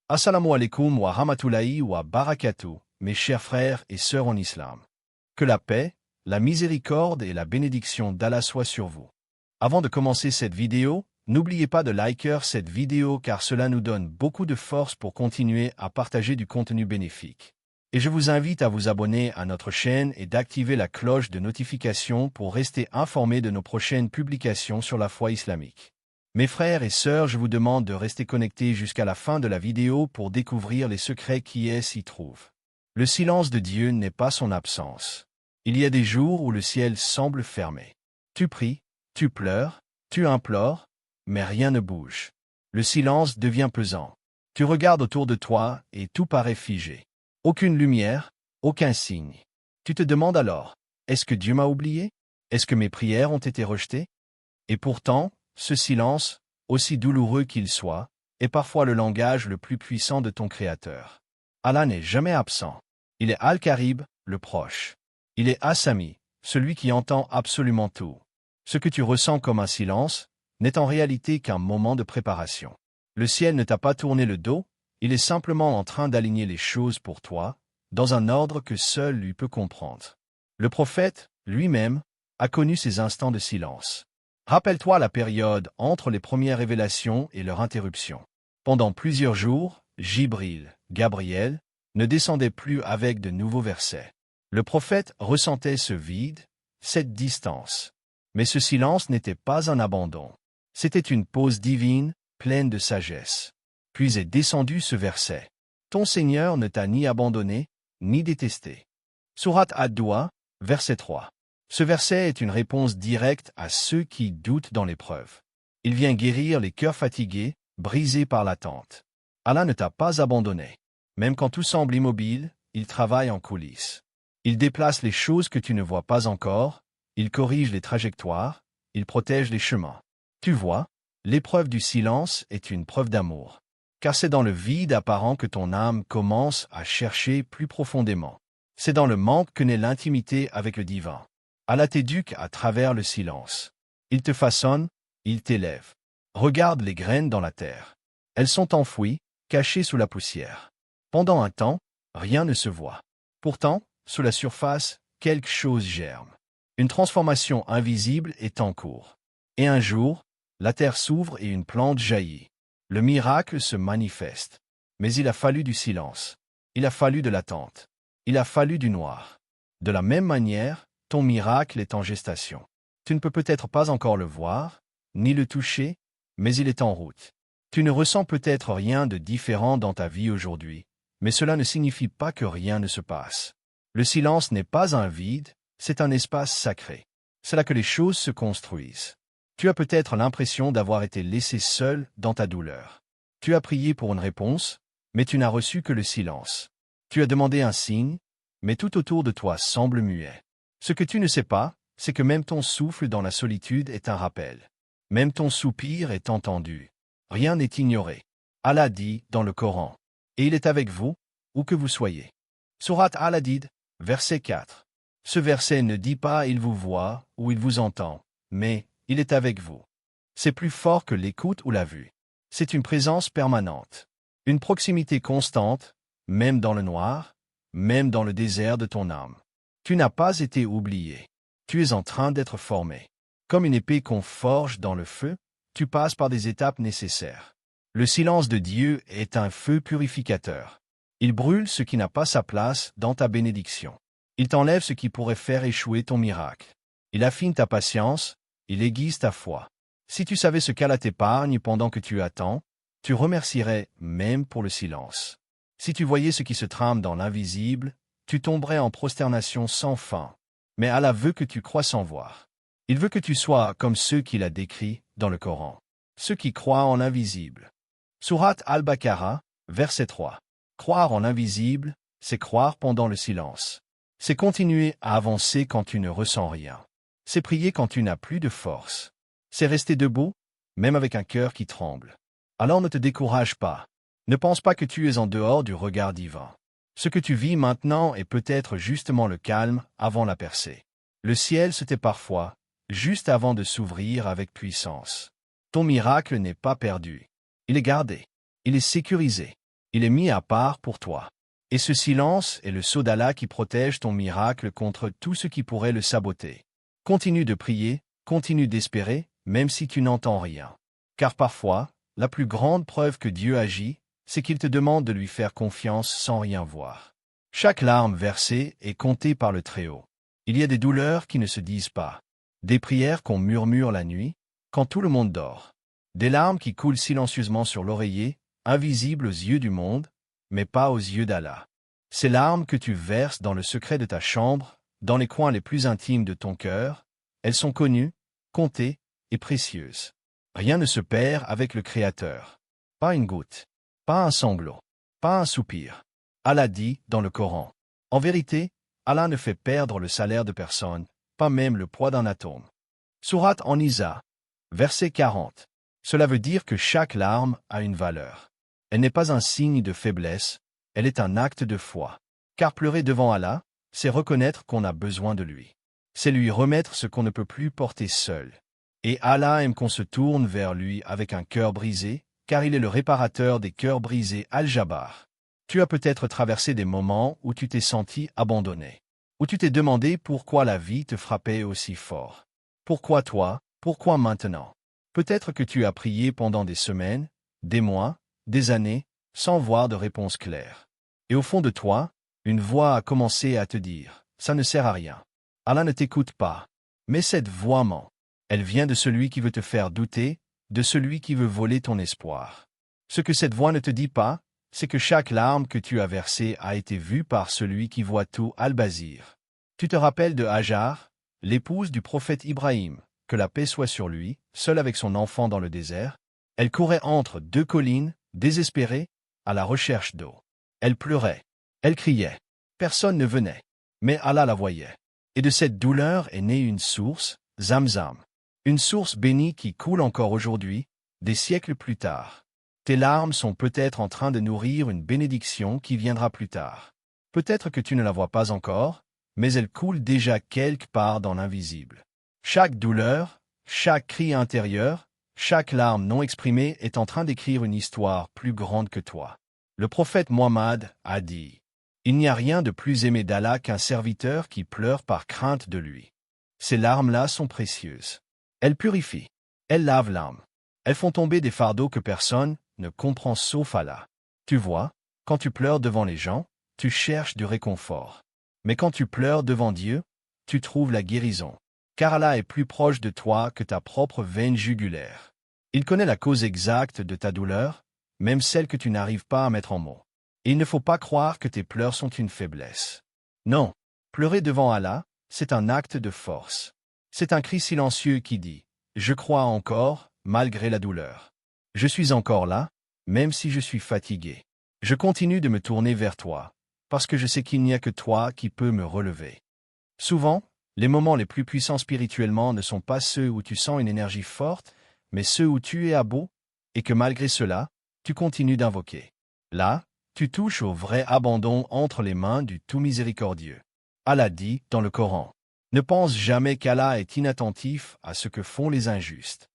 Assalamu alaikum wa rahmatullahi wa barakatuh, mes chers frères et sœurs en islam. Que la paix, la miséricorde et la bénédiction d'Allah soient sur vous. Avant de commencer cette vidéo, n'oubliez pas de liker cette vidéo car cela nous donne beaucoup de force pour continuer à partager du contenu bénéfique. Et je vous invite à vous abonner à notre chaîne et d'activer la cloche de notification pour rester informé de nos prochaines publications sur la foi islamique. Mes frères et sœurs, je vous demande de rester connectés jusqu'à la fin de la vidéo pour découvrir les secrets qui s'y trouvent. Le silence de Dieu n'est pas son absence. Il y a des jours où le ciel semble fermé. Tu pries, tu pleures, tu implores, mais rien ne bouge. Le silence devient pesant. Tu regardes autour de toi et tout paraît figé. Aucune lumière, aucun signe. Tu te demandes alors, est-ce que Dieu m'a oublié? Est-ce que mes prières ont été rejetées? Et pourtant, ce silence, aussi douloureux qu'il soit, est parfois le langage le plus puissant de ton Créateur. Allah n'est jamais absent. Il est Al-Qarib, le proche. Il est As-Sami, celui qui entend absolument tout. Ce que tu ressens comme un silence n'est en réalité qu'un moment de préparation. Le ciel ne t'a pas tourné le dos, il est simplement en train d'aligner les choses pour toi, dans un ordre que seul lui peut comprendre. Le prophète, lui-même, a connu ces instants de silence. Rappelle-toi la période entre les premières révélations et leur interruption. Pendant plusieurs jours, Jibril, Gabriel, ne descendait plus avec de nouveaux versets. Le prophète ressentait ce vide, cette distance. Mais ce silence n'était pas un abandon. C'était une pause divine, pleine de sagesse. Puis est descendu ce verset. Ton Seigneur ne t'a ni abandonné, ni détesté. Sourate Ad-Duha, verset 3. Ce verset est une réponse directe à ceux qui doutent dans l'épreuve. Il vient guérir les cœurs fatigués, brisés par l'attente. Allah ne t'a pas abandonné. Même quand tout semble immobile, il travaille en coulisses. Il déplace les choses que tu ne vois pas encore, il corrige les trajectoires, il protège les chemins. Tu vois, l'épreuve du silence est une preuve d'amour. Car c'est dans le vide apparent que ton âme commence à chercher plus profondément. C'est dans le manque que naît l'intimité avec le divin. Allah t'éduque à travers le silence. Il te façonne, il t'élève. Regarde les graines dans la terre. Elles sont enfouies, cachées sous la poussière. Pendant un temps, rien ne se voit. Pourtant, sous la surface, quelque chose germe. Une transformation invisible est en cours. Et un jour, la terre s'ouvre et une plante jaillit. Le miracle se manifeste. Mais il a fallu du silence. Il a fallu de l'attente. Il a fallu du noir. De la même manière, ton miracle est en gestation. Tu ne peux peut-être pas encore le voir, ni le toucher, mais il est en route. Tu ne ressens peut-être rien de différent dans ta vie aujourd'hui, mais cela ne signifie pas que rien ne se passe. Le silence n'est pas un vide, c'est un espace sacré. C'est là que les choses se construisent. Tu as peut-être l'impression d'avoir été laissé seul dans ta douleur. Tu as prié pour une réponse, mais tu n'as reçu que le silence. Tu as demandé un signe, mais tout autour de toi semble muet. Ce que tu ne sais pas, c'est que même ton souffle dans la solitude est un rappel. Même ton soupir est entendu. Rien n'est ignoré. Allah dit dans le Coran, « Et il est avec vous, où que vous soyez. » Sourate Al-Hadid, verset 4. Ce verset ne dit pas « il vous voit » ou « il vous entend », mais « il est avec vous ». C'est plus fort que l'écoute ou la vue. C'est une présence permanente. Une proximité constante, même dans le noir, même dans le désert de ton âme. Tu n'as pas été oublié. Tu es en train d'être formé. Comme une épée qu'on forge dans le feu, tu passes par des étapes nécessaires. Le silence de Dieu est un feu purificateur. Il brûle ce qui n'a pas sa place dans ta bénédiction. Il t'enlève ce qui pourrait faire échouer ton miracle. Il affine ta patience, il aiguise ta foi. Si tu savais ce qu'Allah t'épargne pendant que tu attends, tu remercierais même pour le silence. Si tu voyais ce qui se trame dans l'invisible, tu tomberais en prosternation sans fin. Mais Allah veut que tu crois sans voir. Il veut que tu sois comme ceux qu'il a décrits dans le Coran. Ceux qui croient en l'invisible. Sourate Al-Baqarah, verset 3. Croire en l'invisible, c'est croire pendant le silence. C'est continuer à avancer quand tu ne ressens rien. C'est prier quand tu n'as plus de force. C'est rester debout, même avec un cœur qui tremble. Alors ne te décourage pas. Ne pense pas que tu es en dehors du regard divin. Ce que tu vis maintenant est peut-être justement le calme avant la percée. Le ciel se tait parfois, juste avant de s'ouvrir avec puissance. Ton miracle n'est pas perdu. Il est gardé. Il est sécurisé. Il est mis à part pour toi. Et ce silence est le sceau d'Allah qui protège ton miracle contre tout ce qui pourrait le saboter. Continue de prier, continue d'espérer, même si tu n'entends rien. Car parfois, la plus grande preuve que Dieu agit, c'est qu'il te demande de lui faire confiance sans rien voir. Chaque larme versée est comptée par le Très-Haut. Il y a des douleurs qui ne se disent pas. Des prières qu'on murmure la nuit, quand tout le monde dort. Des larmes qui coulent silencieusement sur l'oreiller, invisibles aux yeux du monde, mais pas aux yeux d'Allah. Ces larmes que tu verses dans le secret de ta chambre, dans les coins les plus intimes de ton cœur, elles sont connues, comptées et précieuses. Rien ne se perd avec le Créateur. Pas une goutte, pas un sanglot, pas un soupir. Allah dit dans le Coran. En vérité, Allah ne fait perdre le salaire de personne, pas même le poids d'un atome. Sourate An-Nisa, verset 40. Cela veut dire que chaque larme a une valeur. Elle n'est pas un signe de faiblesse, elle est un acte de foi. Car pleurer devant Allah, c'est reconnaître qu'on a besoin de lui. C'est lui remettre ce qu'on ne peut plus porter seul. Et Allah aime qu'on se tourne vers lui avec un cœur brisé, car il est le réparateur des cœurs brisés Al-Jabbar. Tu as peut-être traversé des moments où tu t'es senti abandonné, où tu t'es demandé pourquoi la vie te frappait aussi fort. Pourquoi toi, pourquoi maintenant? Peut-être que tu as prié pendant des semaines, des mois, des années, sans voir de réponse claire. Et au fond de toi, une voix a commencé à te dire « ça ne sert à rien. Allah ne t'écoute pas. » Mais cette voix ment. Elle vient de celui qui veut te faire douter, de celui qui veut voler ton espoir. Ce que cette voix ne te dit pas, c'est que chaque larme que tu as versée a été vue par celui qui voit tout Al-Bazir. Tu te rappelles de Hajar, l'épouse du prophète Ibrahim, que la paix soit sur lui, seule avec son enfant dans le désert? Elle courait entre deux collines, désespérée, à la recherche d'eau. Elle pleurait, elle criait. Personne ne venait, mais Allah la voyait. Et de cette douleur est née une source, Zamzam. Une source bénie qui coule encore aujourd'hui, des siècles plus tard. Tes larmes sont peut-être en train de nourrir une bénédiction qui viendra plus tard. Peut-être que tu ne la vois pas encore, mais elle coule déjà quelque part dans l'invisible. Chaque douleur, chaque cri intérieur, chaque larme non exprimée est en train d'écrire une histoire plus grande que toi. Le prophète Mohammed a dit « Il n'y a rien de plus aimé d'Allah qu'un serviteur qui pleure par crainte de lui. » Ces larmes-là sont précieuses. Elles purifient, elles lavent l'âme. Elles font tomber des fardeaux que personne ne comprend sauf Allah. Tu vois, quand tu pleures devant les gens, tu cherches du réconfort. Mais quand tu pleures devant Dieu, tu trouves la guérison. Car Allah est plus proche de toi que ta propre veine jugulaire. Il connaît la cause exacte de ta douleur, même celle que tu n'arrives pas à mettre en mots. Et il ne faut pas croire que tes pleurs sont une faiblesse. Non, pleurer devant Allah, c'est un acte de force. C'est un cri silencieux qui dit « Je crois encore, malgré la douleur. Je suis encore là, même si je suis fatigué. Je continue de me tourner vers toi, parce que je sais qu'il n'y a que toi qui peux me relever. » Souvent, les moments les plus puissants spirituellement ne sont pas ceux où tu sens une énergie forte, mais ceux où tu es à bout, et que malgré cela, tu continues d'invoquer. Là, tu touches au vrai abandon entre les mains du tout miséricordieux. Allah dit dans le Coran. Ne pense jamais qu'Allah est inattentif à ce que font les injustes.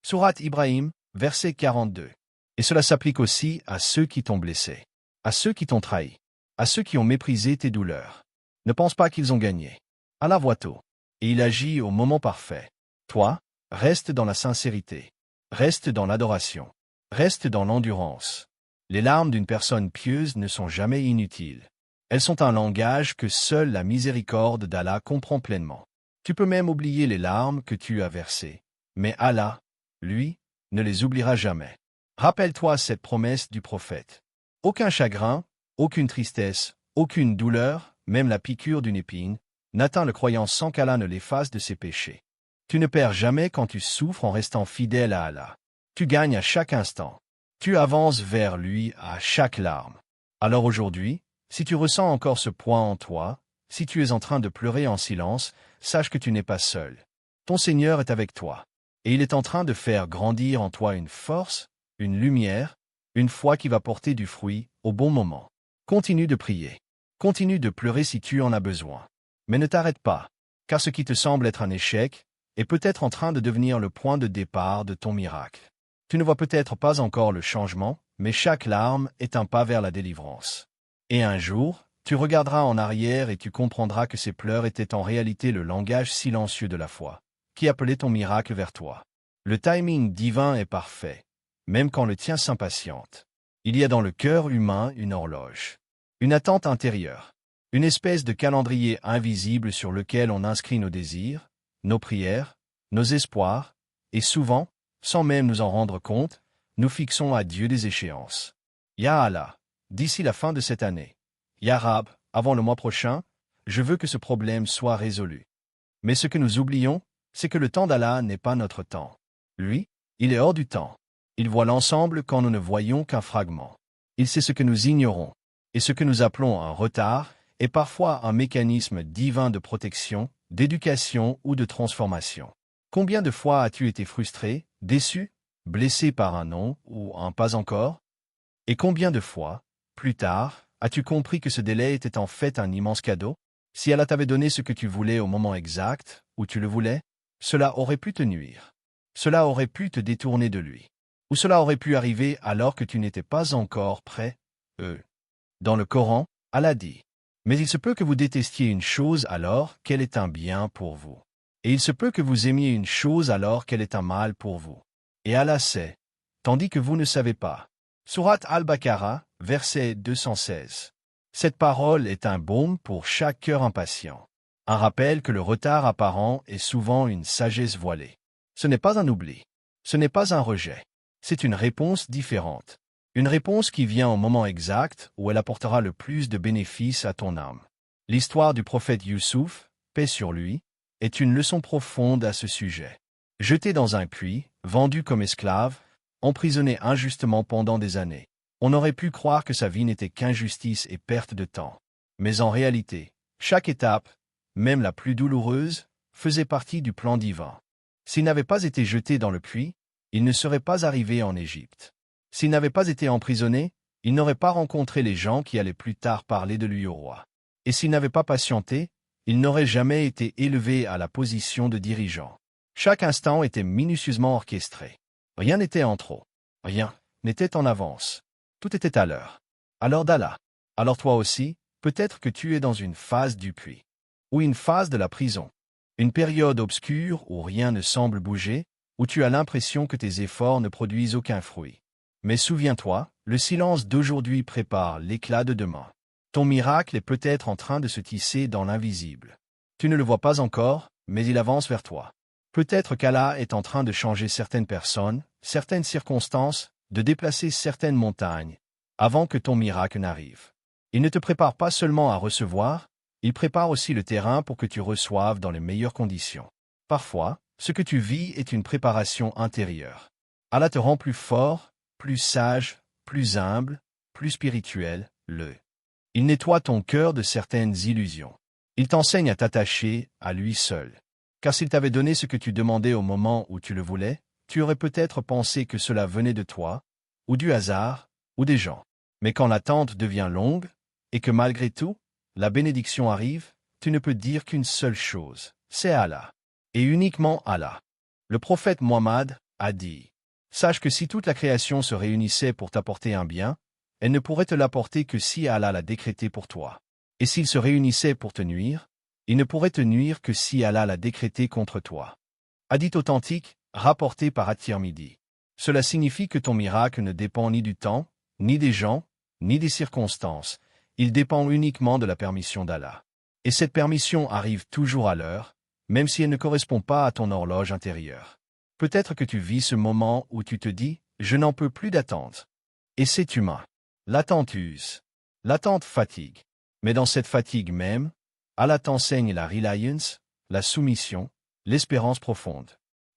Sourate Ibrahim, verset 42. Et cela s'applique aussi à ceux qui t'ont blessé, à ceux qui t'ont trahi, à ceux qui ont méprisé tes douleurs. Ne pense pas qu'ils ont gagné. Allah voit tout, et il agit au moment parfait. Toi, reste dans la sincérité, reste dans l'adoration, reste dans l'endurance. Les larmes d'une personne pieuse ne sont jamais inutiles. Elles sont un langage que seule la miséricorde d'Allah comprend pleinement. Tu peux même oublier les larmes que tu as versées, mais Allah, lui, ne les oubliera jamais. Rappelle-toi cette promesse du prophète. Aucun chagrin, aucune tristesse, aucune douleur, même la piqûre d'une épine, n'atteint le croyant sans qu'Allah ne l'efface de ses péchés. Tu ne perds jamais quand tu souffres en restant fidèle à Allah. Tu gagnes à chaque instant. Tu avances vers lui à chaque larme. Alors aujourd'hui, si tu ressens encore ce poids en toi, si tu es en train de pleurer en silence, sache que tu n'es pas seul. Ton Seigneur est avec toi, et il est en train de faire grandir en toi une force, une lumière, une foi qui va porter du fruit au bon moment. Continue de prier. Continue de pleurer si tu en as besoin. Mais ne t'arrête pas, car ce qui te semble être un échec est peut-être en train de devenir le point de départ de ton miracle. Tu ne vois peut-être pas encore le changement, mais chaque larme est un pas vers la délivrance. Et un jour, tu regarderas en arrière et tu comprendras que ces pleurs étaient en réalité le langage silencieux de la foi, qui appelait ton miracle vers toi. Le timing divin est parfait, même quand le tien s'impatiente. Il y a dans le cœur humain une horloge, une attente intérieure, une espèce de calendrier invisible sur lequel on inscrit nos désirs, nos prières, nos espoirs, et souvent, sans même nous en rendre compte, nous fixons à Dieu des échéances. Ya Allah, d'ici la fin de cette année. Ya Rab, avant le mois prochain, je veux que ce problème soit résolu. Mais ce que nous oublions, c'est que le temps d'Allah n'est pas notre temps. Lui, il est hors du temps. Il voit l'ensemble quand nous ne voyons qu'un fragment. Il sait ce que nous ignorons. Et ce que nous appelons un retard est parfois un mécanisme divin de protection, d'éducation ou de transformation. Combien de fois as-tu été frustré, déçu, blessé par un non ou un pas encore? Et combien de fois, plus tard, as-tu compris que ce délai était en fait un immense cadeau? Si Allah t'avait donné ce que tu voulais au moment exact, où tu le voulais, cela aurait pu te nuire. Cela aurait pu te détourner de lui. Ou cela aurait pu arriver alors que tu n'étais pas encore prêt. Dans le Coran, Allah dit « Mais il se peut que vous détestiez une chose alors qu'elle est un bien pour vous. Et il se peut que vous aimiez une chose alors qu'elle est un mal pour vous. Et Allah sait, tandis que vous ne savez pas. » Sourate Al-Baqarah, verset 216. Cette parole est un baume pour chaque cœur impatient. Un rappel que le retard apparent est souvent une sagesse voilée. Ce n'est pas un oubli. Ce n'est pas un rejet. C'est une réponse différente. Une réponse qui vient au moment exact où elle apportera le plus de bénéfices à ton âme. L'histoire du prophète Youssouf, paix sur lui, est une leçon profonde à ce sujet. Jeté dans un puits, vendu comme esclave, emprisonné injustement pendant des années, on aurait pu croire que sa vie n'était qu'injustice et perte de temps. Mais en réalité, chaque étape, même la plus douloureuse, faisait partie du plan divin. S'il n'avait pas été jeté dans le puits, il ne serait pas arrivé en Égypte. S'il n'avait pas été emprisonné, il n'aurait pas rencontré les gens qui allaient plus tard parler de lui au roi. Et s'il n'avait pas patienté, il n'aurait jamais été élevé à la position de dirigeant. Chaque instant était minutieusement orchestré. Rien n'était en trop. Rien n'était en avance. Tout était à l'heure. À l'heure d'Allah. Alors toi aussi, peut-être que tu es dans une phase du puits. Ou une phase de la prison. Une période obscure où rien ne semble bouger, où tu as l'impression que tes efforts ne produisent aucun fruit. Mais souviens-toi, le silence d'aujourd'hui prépare l'éclat de demain. Ton miracle est peut-être en train de se tisser dans l'invisible. Tu ne le vois pas encore, mais il avance vers toi. Peut-être qu'Allah est en train de changer certaines personnes, certaines circonstances, de déplacer certaines montagnes, avant que ton miracle n'arrive. Il ne te prépare pas seulement à recevoir, il prépare aussi le terrain pour que tu reçoives dans les meilleures conditions. Parfois, ce que tu vis est une préparation intérieure. Allah te rend plus fort, plus sage, plus humble, plus spirituel, Il nettoie ton cœur de certaines illusions. Il t'enseigne à t'attacher à lui seul. Car s'il t'avait donné ce que tu demandais au moment où tu le voulais, tu aurais peut-être pensé que cela venait de toi, ou du hasard, ou des gens. Mais quand l'attente devient longue, et que malgré tout, la bénédiction arrive, tu ne peux dire qu'une seule chose, c'est Allah. Et uniquement Allah. Le prophète Mohammed a dit, « Sache que si toute la création se réunissait pour t'apporter un bien, elle ne pourrait te l'apporter que si Allah l'a décrété pour toi. Et s'il se réunissait pour te nuire, il ne pourrait te nuire que si Allah l'a décrété contre toi. » Hadith authentique, rapporté par At-Tirmidhi. Cela signifie que ton miracle ne dépend ni du temps, ni des gens, ni des circonstances. Il dépend uniquement de la permission d'Allah. Et cette permission arrive toujours à l'heure, même si elle ne correspond pas à ton horloge intérieure. Peut-être que tu vis ce moment où tu te dis « Je n'en peux plus d'attendre ». Et c'est humain. L'attente use. L'attente fatigue. Mais dans cette fatigue même, Allah t'enseigne la reliance, la soumission, l'espérance profonde.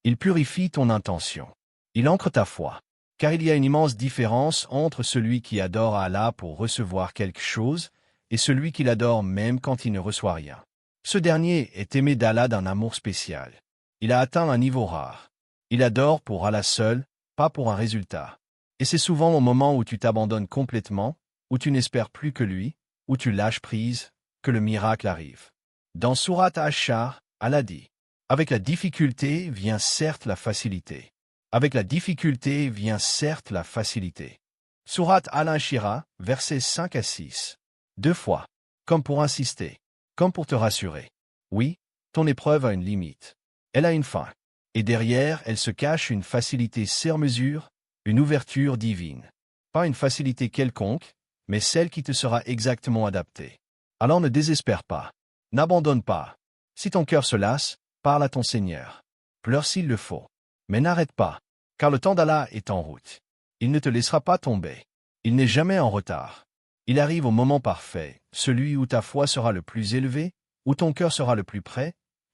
Il purifie ton intention. Il ancre ta foi. Car il y a une immense différence entre celui qui adore Allah pour recevoir quelque chose et celui qui l'adore même quand il ne reçoit rien. Ce dernier est aimé d'Allah d'un amour spécial. Il a atteint un niveau rare. Il adore pour Allah seul, pas pour un résultat. Et c'est souvent au moment où tu t'abandonnes complètement, où tu n'espères plus que lui, où tu lâches prise, que le miracle arrive. Dans Sourate Ash-Shar, Allah dit, « Avec la difficulté vient certes la facilité. Avec la difficulté vient certes la facilité. Sourate Al-Inshirah, versets 5 à 6. 2 fois. Comme pour insister. Comme pour te rassurer. Oui, ton épreuve a une limite. Elle a une fin. Et derrière, elle se cache une facilité sur mesure, une ouverture divine. Pas une facilité quelconque, mais celle qui te sera exactement adaptée. Alors ne désespère pas. N'abandonne pas. Si ton cœur se lasse, parle à ton Seigneur. Pleure s'il le faut. Mais n'arrête pas, car le temps d'Allah est en route. Il ne te laissera pas tomber. Il n'est jamais en retard. Il arrive au moment parfait, celui où ta foi sera le plus élevée, où ton cœur sera le plus près,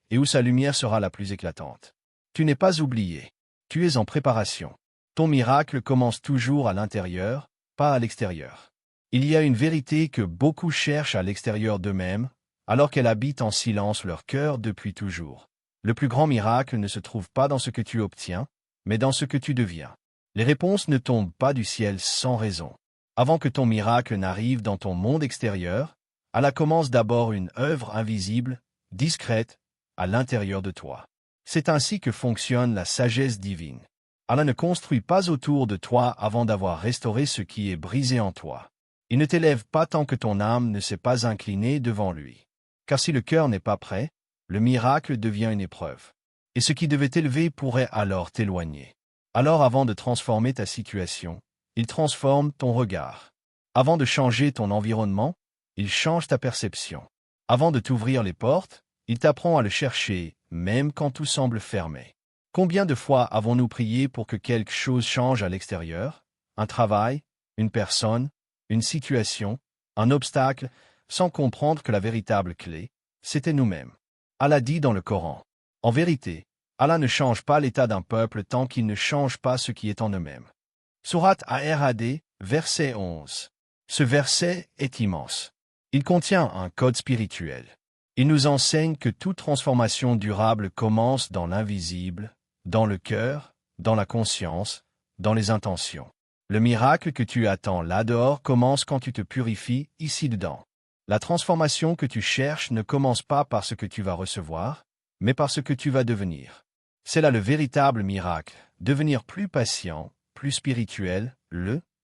et où sa lumière sera la plus éclatante. Tu n'es pas oublié. Tu es en préparation. Ton miracle commence toujours à l'intérieur, pas à l'extérieur. Il y a une vérité que beaucoup cherchent à l'extérieur d'eux-mêmes, alors qu'elle habite en silence leur cœur depuis toujours. Le plus grand miracle ne se trouve pas dans ce que tu obtiens, mais dans ce que tu deviens. Les réponses ne tombent pas du ciel sans raison. Avant que ton miracle n'arrive dans ton monde extérieur, Allah commence d'abord une œuvre invisible, discrète, à l'intérieur de toi. C'est ainsi que fonctionne la sagesse divine. Allah ne construit pas autour de toi avant d'avoir restauré ce qui est brisé en toi. Il ne t'élève pas tant que ton âme ne s'est pas inclinée devant lui. Car si le cœur n'est pas prêt, le miracle devient une épreuve. Et ce qui devait t'élever pourrait alors t'éloigner. Alors avant de transformer ta situation, il transforme ton regard. Avant de changer ton environnement, il change ta perception. Avant de t'ouvrir les portes, il t'apprend à le chercher, même quand tout semble fermé. Combien de fois avons-nous prié pour que quelque chose change à l'extérieur? Un travail, une personne, une situation, un obstacle, sans comprendre que la véritable clé, c'était nous-mêmes. Allah dit dans le Coran, « En vérité, Allah ne change pas l'état d'un peuple tant qu'il ne change pas ce qui est en eux-mêmes. » Sourate Ar-Rad, verset 11. Ce verset est immense. Il contient un code spirituel. Il nous enseigne que toute transformation durable commence dans l'invisible, dans le cœur, dans la conscience, dans les intentions. Le miracle que tu attends là-dehors commence quand tu te purifies ici-dedans. La transformation que tu cherches ne commence pas par ce que tu vas recevoir, mais par ce que tu vas devenir. C'est là le véritable miracle, devenir plus patient, plus spirituel,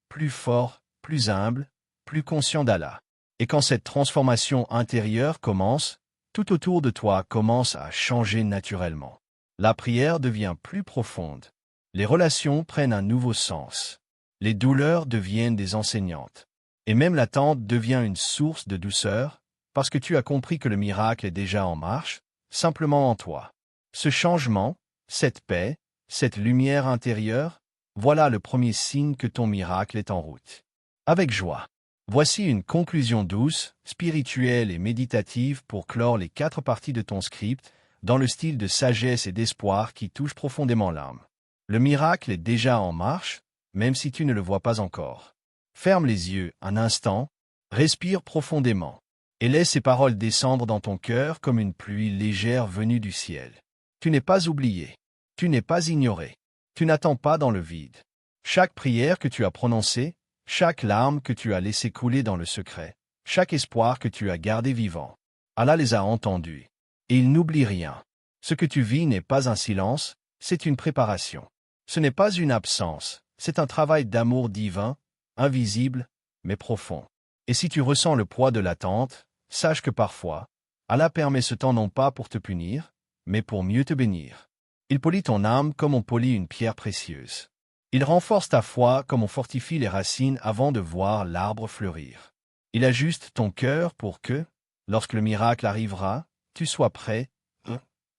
plus fort, plus humble, plus conscient d'Allah. Et quand cette transformation intérieure commence, tout autour de toi commence à changer naturellement. La prière devient plus profonde. Les relations prennent un nouveau sens. Les douleurs deviennent des enseignantes. Et même l'attente devient une source de douceur, parce que tu as compris que le miracle est déjà en marche, simplement en toi. Ce changement, cette paix, cette lumière intérieure, voilà le premier signe que ton miracle est en route. Avec joie. Voici une conclusion douce, spirituelle et méditative pour clore les 4 parties de ton script, dans le style de sagesse et d'espoir qui touche profondément l'âme. Le miracle est déjà en marche, même si tu ne le vois pas encore. Ferme les yeux un instant, respire profondément, et laisse ces paroles descendre dans ton cœur comme une pluie légère venue du ciel. Tu n'es pas oublié, tu n'es pas ignoré, tu n'attends pas dans le vide. Chaque prière que tu as prononcée, chaque larme que tu as laissée couler dans le secret, chaque espoir que tu as gardé vivant, Allah les a entendus. Et il n'oublie rien. Ce que tu vis n'est pas un silence, c'est une préparation. Ce n'est pas une absence, c'est un travail d'amour divin, invisible, mais profond. Et si tu ressens le poids de l'attente, sache que parfois, Allah permet ce temps non pas pour te punir, mais pour mieux te bénir. Il polit ton âme comme on polit une pierre précieuse. Il renforce ta foi comme on fortifie les racines avant de voir l'arbre fleurir. Il ajuste ton cœur pour que, lorsque le miracle arrivera, tu sois prêt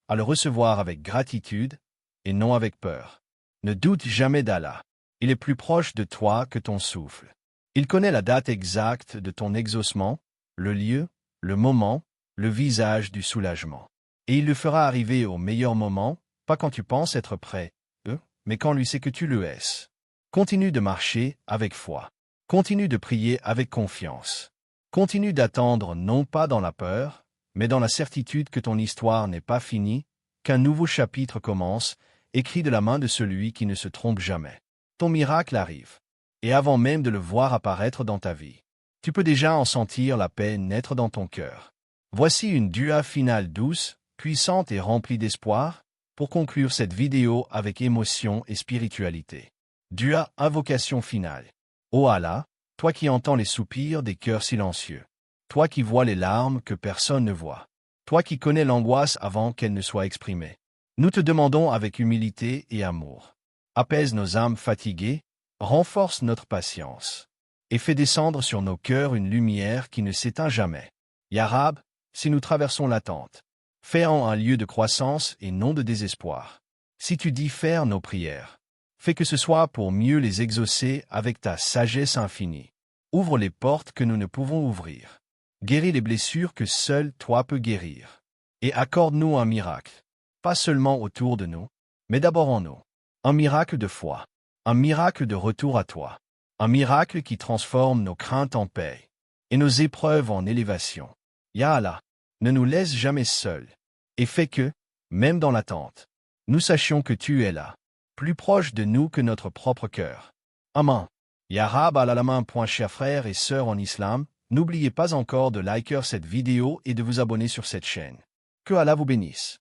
à le recevoir avec gratitude et non avec peur. Ne doute jamais d'Allah. Il est plus proche de toi que ton souffle. Il connaît la date exacte de ton exaucement, le lieu, le moment, le visage du soulagement. Et il le fera arriver au meilleur moment, pas quand tu penses être prêt, mais quand lui sait que tu le es. Continue de marcher avec foi. Continue de prier avec confiance. Continue d'attendre non pas dans la peur, mais dans la certitude que ton histoire n'est pas finie, qu'un nouveau chapitre commence, écrit de la main de celui qui ne se trompe jamais. Ton miracle arrive. Et avant même de le voir apparaître dans ta vie, tu peux déjà en sentir la paix naître dans ton cœur. Voici une dua finale douce, puissante et remplie d'espoir, pour conclure cette vidéo avec émotion et spiritualité. Dua invocation finale. Ô Allah, toi qui entends les soupirs des cœurs silencieux, toi qui vois les larmes que personne ne voit, toi qui connais l'angoisse avant qu'elle ne soit exprimée, nous te demandons avec humilité et amour. Apaise nos âmes fatiguées, renforce notre patience, et fais descendre sur nos cœurs une lumière qui ne s'éteint jamais. Ya Rab, si nous traversons l'attente, fais-en un lieu de croissance et non de désespoir. Si tu dis faire nos prières, fais que ce soit pour mieux les exaucer avec ta sagesse infinie. Ouvre les portes que nous ne pouvons ouvrir. Guéris les blessures que seul toi peux guérir. Et accorde-nous un miracle, pas seulement autour de nous, mais d'abord en nous. Un miracle de foi, un miracle de retour à toi, un miracle qui transforme nos craintes en paix et nos épreuves en élévation. Ya Allah, ne nous laisse jamais seuls, et fais que, même dans l'attente, nous sachions que tu es là, plus proche de nous que notre propre cœur. Amen. Ya Rab al-Alamin. Chers frères et sœurs en islam, n'oubliez pas encore de liker cette vidéo et de vous abonner sur cette chaîne. Que Allah vous bénisse.